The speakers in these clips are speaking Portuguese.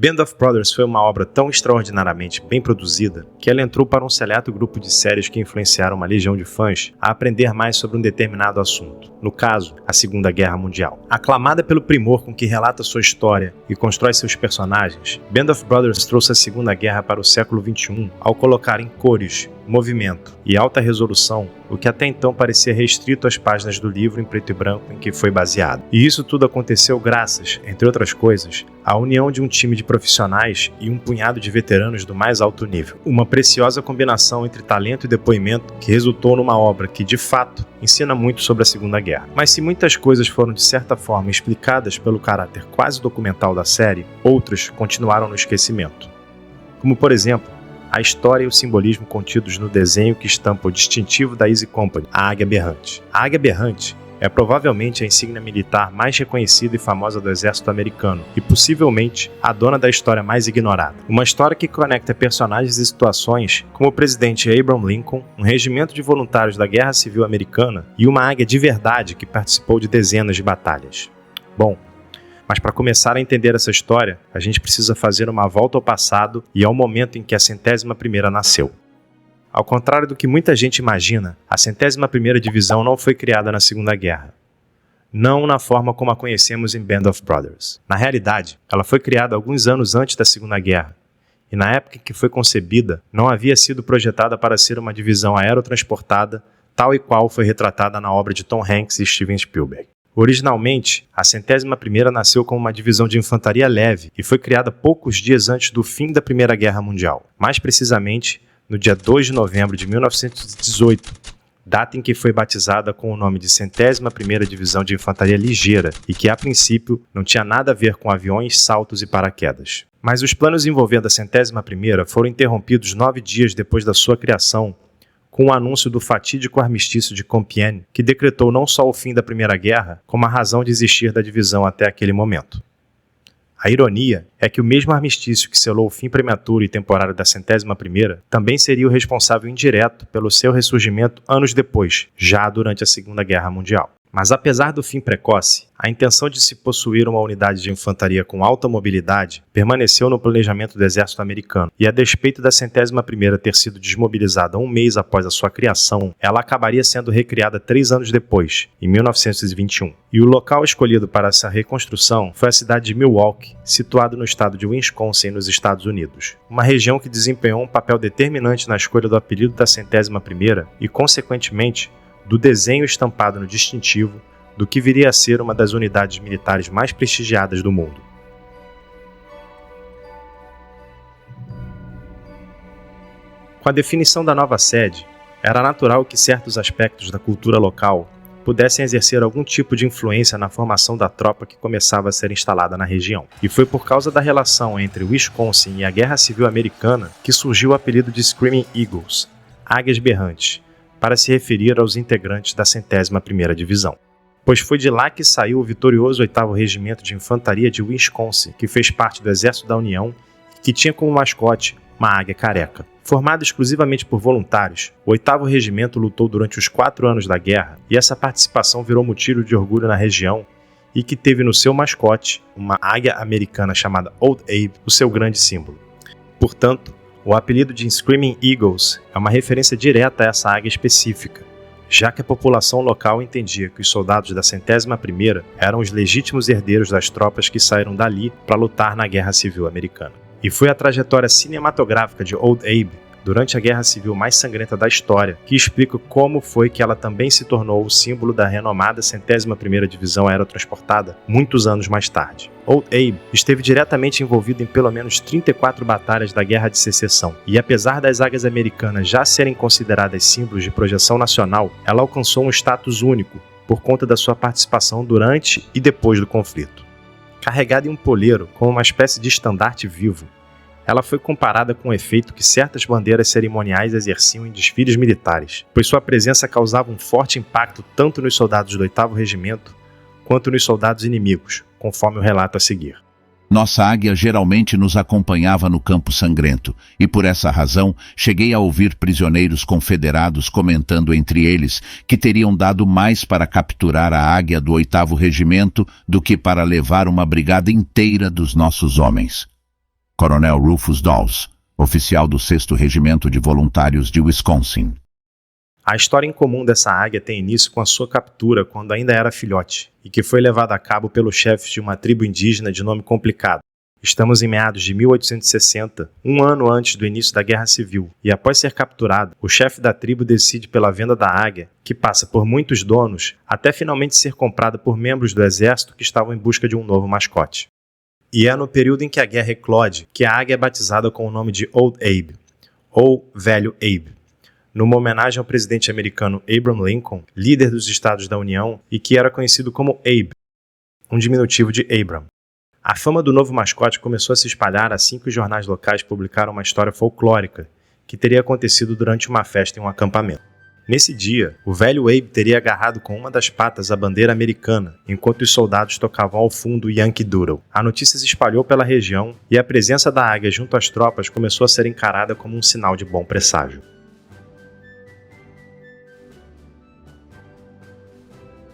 Band of Brothers foi uma obra tão extraordinariamente bem produzida que ela entrou para um seleto grupo de séries que influenciaram uma legião de fãs a aprender mais sobre um determinado assunto, no caso, a Segunda Guerra Mundial. Aclamada pelo primor com que relata sua história e constrói seus personagens, Band of Brothers trouxe a Segunda Guerra para o século XXI ao colocar em cores, movimento e alta resolução o que até então parecia restrito às páginas do livro em preto e branco em que foi baseado. E isso tudo aconteceu graças, entre outras coisas, à união de um time de profissionais e um punhado de veteranos do mais alto nível. Uma preciosa combinação entre talento e depoimento que resultou numa obra que, de fato, ensina muito sobre a Segunda Guerra. Mas se muitas coisas foram de certa forma explicadas pelo caráter quase documental da série, outras continuaram no esquecimento. Como, por exemplo, a história e o simbolismo contidos no desenho que estampa o distintivo da Easy Company, a Águia Berrante. A Águia Berrante é provavelmente a insígnia militar mais reconhecida e famosa do exército americano e possivelmente a dona da história mais ignorada. Uma história que conecta personagens e situações como o presidente Abraham Lincoln, um regimento de voluntários da Guerra Civil Americana e uma águia de verdade que participou de dezenas de batalhas. Bom, mas para começar a entender essa história, a gente precisa fazer uma volta ao passado e ao momento em que a 101ª nasceu. Ao contrário do que muita gente imagina, a 101ª Divisão não foi criada na Segunda Guerra. Não na forma como a conhecemos em Band of Brothers. Na realidade, ela foi criada alguns anos antes da Segunda Guerra, e na época em que foi concebida, não havia sido projetada para ser uma divisão aerotransportada, tal e qual foi retratada na obra de Tom Hanks e Steven Spielberg. Originalmente, a 101ª nasceu como uma divisão de infantaria leve e foi criada poucos dias antes do fim da Primeira Guerra Mundial, mais precisamente no dia 2 de novembro de 1918, data em que foi batizada com o nome de 101ª Divisão de Infantaria Ligeira e que, a princípio, não tinha nada a ver com aviões, saltos e paraquedas. Mas os planos envolvendo a 101ª foram interrompidos 9 dias depois da sua criação, com o anúncio do fatídico armistício de Compiègne, que decretou não só o fim da Primeira Guerra, como a razão de existir da divisão até aquele momento. A ironia é que o mesmo armistício que selou o fim prematuro e temporário da 101ª também seria o responsável indireto pelo seu ressurgimento anos depois, já durante a Segunda Guerra Mundial. Mas apesar do fim precoce, a intenção de se possuir uma unidade de infantaria com alta mobilidade permaneceu no planejamento do exército americano, e a despeito da 101ª ter sido desmobilizada um mês após a sua criação, ela acabaria sendo recriada 3 anos depois, em 1921. E o local escolhido para essa reconstrução foi a cidade de Milwaukee, situado no estado de Wisconsin, nos Estados Unidos. Uma região que desempenhou um papel determinante na escolha do apelido da 101ª e, consequentemente, do desenho estampado no distintivo do que viria a ser uma das unidades militares mais prestigiadas do mundo. Com a definição da nova sede, era natural que certos aspectos da cultura local pudessem exercer algum tipo de influência na formação da tropa que começava a ser instalada na região. E foi por causa da relação entre Wisconsin e a Guerra Civil Americana que surgiu o apelido de Screaming Eagles, Águias Berrantes, para se referir aos integrantes da 101ª Divisão. Pois foi de lá que saiu o vitorioso 8º Regimento de Infantaria de Wisconsin, que fez parte do Exército da União e que tinha como mascote uma águia careca. Formado exclusivamente por voluntários, o 8º Regimento lutou durante os 4 anos da guerra e essa participação virou motivo de orgulho na região e que teve no seu mascote uma águia americana chamada Old Abe, o seu grande símbolo. Portanto, o apelido de Screaming Eagles é uma referência direta a essa águia específica, já que a população local entendia que os soldados da 101ª eram os legítimos herdeiros das tropas que saíram dali para lutar na Guerra Civil Americana. E foi a trajetória cinematográfica de Old Abe durante a Guerra Civil mais sangrenta da história que explica como foi que ela também se tornou o símbolo da renomada 101ª Divisão Aerotransportada muitos anos mais tarde. Old Abe esteve diretamente envolvido em pelo menos 34 batalhas da Guerra de Secessão, e apesar das águias americanas já serem consideradas símbolos de projeção nacional, ela alcançou um status único por conta da sua participação durante e depois do conflito. Carregada em um poleiro como uma espécie de estandarte vivo, ela foi comparada com o efeito que certas bandeiras cerimoniais exerciam em desfiles militares, pois sua presença causava um forte impacto tanto nos soldados do 8º Regimento quanto nos soldados inimigos, conforme o relato a seguir. Nossa águia geralmente nos acompanhava no campo sangrento, e por essa razão cheguei a ouvir prisioneiros confederados comentando entre eles que teriam dado mais para capturar a águia do 8º Regimento do que para levar uma brigada inteira dos nossos homens. Coronel Rufus Dawes, oficial do 6º Regimento de Voluntários de Wisconsin. A história incomum dessa águia tem início com a sua captura quando ainda era filhote, e que foi levada a cabo pelos chefes de uma tribo indígena de nome complicado. Estamos em meados de 1860, um ano antes do início da Guerra Civil, e após ser capturado, o chefe da tribo decide pela venda da águia, que passa por muitos donos, até finalmente ser comprada por membros do exército que estavam em busca de um novo mascote. E é no período em que a guerra eclode que a águia é batizada com o nome de Old Abe, ou Velho Abe, numa homenagem ao presidente americano Abraham Lincoln, líder dos Estados da União e que era conhecido como Abe, um diminutivo de Abram. A fama do novo mascote começou a se espalhar assim que os jornais locais publicaram uma história folclórica que teria acontecido durante uma festa em um acampamento. Nesse dia, o velho Abe teria agarrado com uma das patas a bandeira americana, enquanto os soldados tocavam ao fundo Yankee Doodle. A notícia se espalhou pela região e a presença da águia junto às tropas começou a ser encarada como um sinal de bom presságio.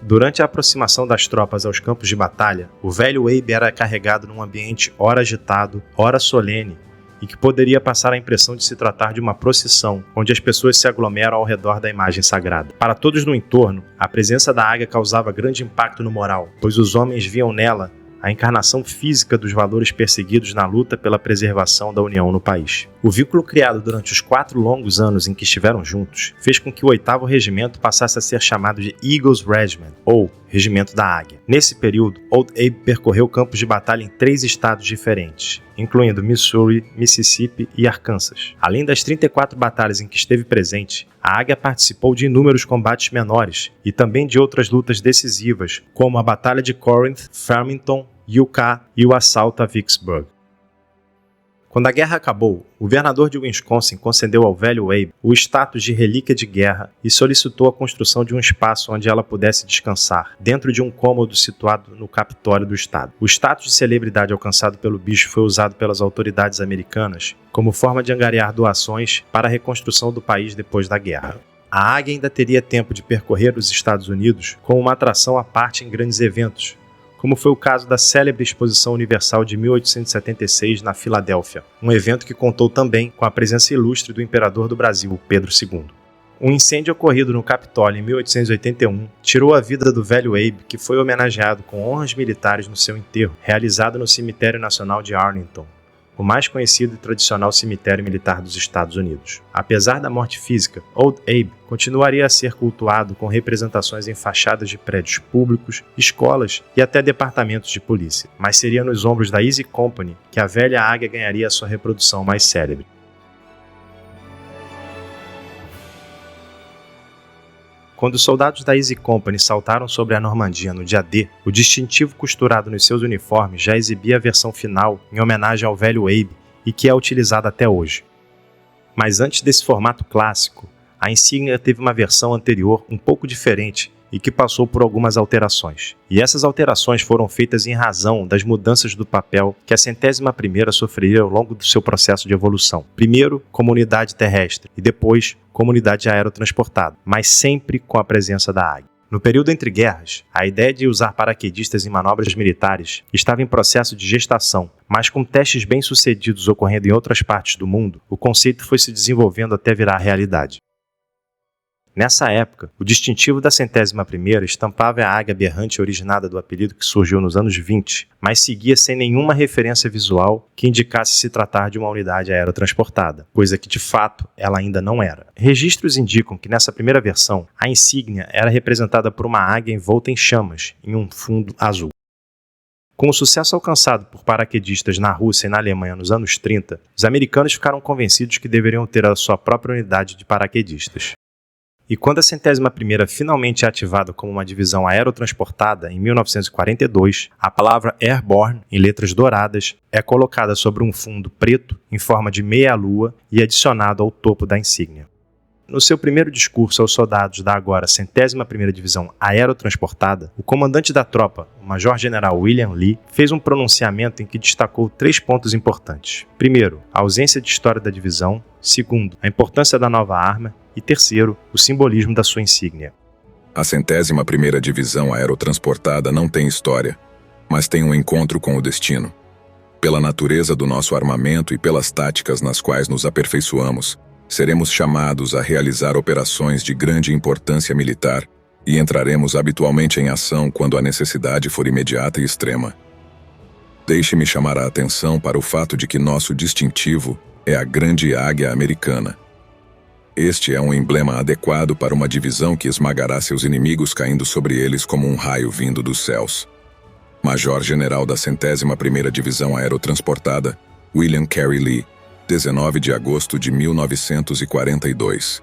Durante a aproximação das tropas aos campos de batalha, o velho Abe era carregado num ambiente ora agitado, ora solene, e que poderia passar a impressão de se tratar de uma procissão, onde as pessoas se aglomeram ao redor da imagem sagrada. Para todos no entorno, a presença da águia causava grande impacto no moral, pois os homens viam nela a encarnação física dos valores perseguidos na luta pela preservação da união no país. O vínculo criado durante os 4 longos anos em que estiveram juntos fez com que o 8º Regimento passasse a ser chamado de Eagles Regiment, ou Regimento da Águia. Nesse período, Old Abe percorreu campos de batalha em 3 estados diferentes, incluindo Missouri, Mississippi e Arkansas. Além das 34 batalhas em que esteve presente, a águia participou de inúmeros combates menores e também de outras lutas decisivas, como a Batalha de Corinth, Farmington, Iuka e o assalto a Vicksburg. Quando a guerra acabou, o governador de Wisconsin concedeu ao velho Abe o status de relíquia de guerra e solicitou a construção de um espaço onde ela pudesse descansar, dentro de um cômodo situado no Capitólio do estado. O status de celebridade alcançado pelo bicho foi usado pelas autoridades americanas como forma de angariar doações para a reconstrução do país depois da guerra. A águia ainda teria tempo de percorrer os Estados Unidos como uma atração à parte em grandes eventos, como foi o caso da célebre Exposição Universal de 1876 na Filadélfia, um evento que contou também com a presença ilustre do imperador do Brasil, Pedro II. Um incêndio ocorrido no Capitólio em 1881 tirou a vida do velho Abe, que foi homenageado com honras militares no seu enterro, realizado no Cemitério Nacional de Arlington, o mais conhecido e tradicional cemitério militar dos Estados Unidos. Apesar da morte física, Old Abe continuaria a ser cultuado com representações em fachadas de prédios públicos, escolas e até departamentos de polícia. Mas seria nos ombros da Easy Company que a velha águia ganharia a sua reprodução mais célebre. Quando os soldados da Easy Company saltaram sobre a Normandia no dia D, o distintivo costurado nos seus uniformes já exibia a versão final em homenagem ao velho Abe e que é utilizada até hoje. Mas antes desse formato clássico, a insígnia teve uma versão anterior um pouco diferente e que passou por algumas alterações. E essas alterações foram feitas em razão das mudanças do papel que a 101ª sofreria ao longo do seu processo de evolução. Primeiro, como unidade terrestre e depois, como unidade aerotransportada, mas sempre com a presença da águia. No período entre guerras, a ideia de usar paraquedistas em manobras militares estava em processo de gestação, mas com testes bem-sucedidos ocorrendo em outras partes do mundo, o conceito foi se desenvolvendo até virar realidade. Nessa época, o distintivo da 101ª estampava a águia berrante originada do apelido que surgiu nos anos 20, mas seguia sem nenhuma referência visual que indicasse se tratar de uma unidade aerotransportada, coisa que de fato ela ainda não era. Registros indicam que nessa primeira versão, a insígnia era representada por uma águia envolta em chamas, em um fundo azul. Com o sucesso alcançado por paraquedistas na Rússia e na Alemanha nos anos 30, os americanos ficaram convencidos que deveriam ter a sua própria unidade de paraquedistas. E quando a 101ª finalmente é ativada como uma divisão aerotransportada, em 1942, a palavra Airborne, em letras douradas, é colocada sobre um fundo preto em forma de meia-lua e adicionado ao topo da insígnia. No seu primeiro discurso aos soldados da agora 101ª Divisão Aerotransportada, o comandante da tropa, o Major-General William Lee, fez um pronunciamento em que destacou 3 pontos importantes. Primeiro, a ausência de história da divisão. Segundo, a importância da nova arma. E terceiro, o simbolismo da sua insígnia. A 101ª Divisão Aerotransportada não tem história, mas tem um encontro com o destino. Pela natureza do nosso armamento e pelas táticas nas quais nos aperfeiçoamos, seremos chamados a realizar operações de grande importância militar e entraremos habitualmente em ação quando a necessidade for imediata e extrema. Deixe-me chamar a atenção para o fato de que nosso distintivo é a Grande Águia Americana. Este é um emblema adequado para uma divisão que esmagará seus inimigos caindo sobre eles como um raio vindo dos céus. Major-General da 101ª Divisão Aerotransportada, William Carey Lee, 19 de agosto de 1942.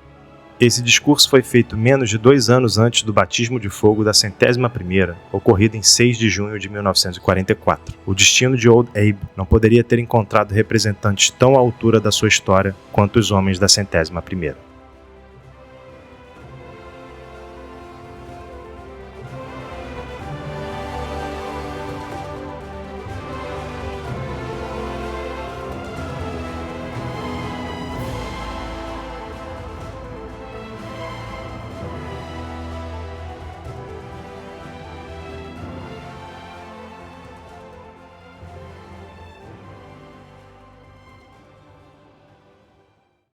Esse discurso foi feito menos de 2 anos antes do batismo de fogo da 101ª, ocorrido em 6 de junho de 1944. O destino de Old Abe não poderia ter encontrado representantes tão à altura da sua história quanto os homens da 101ª.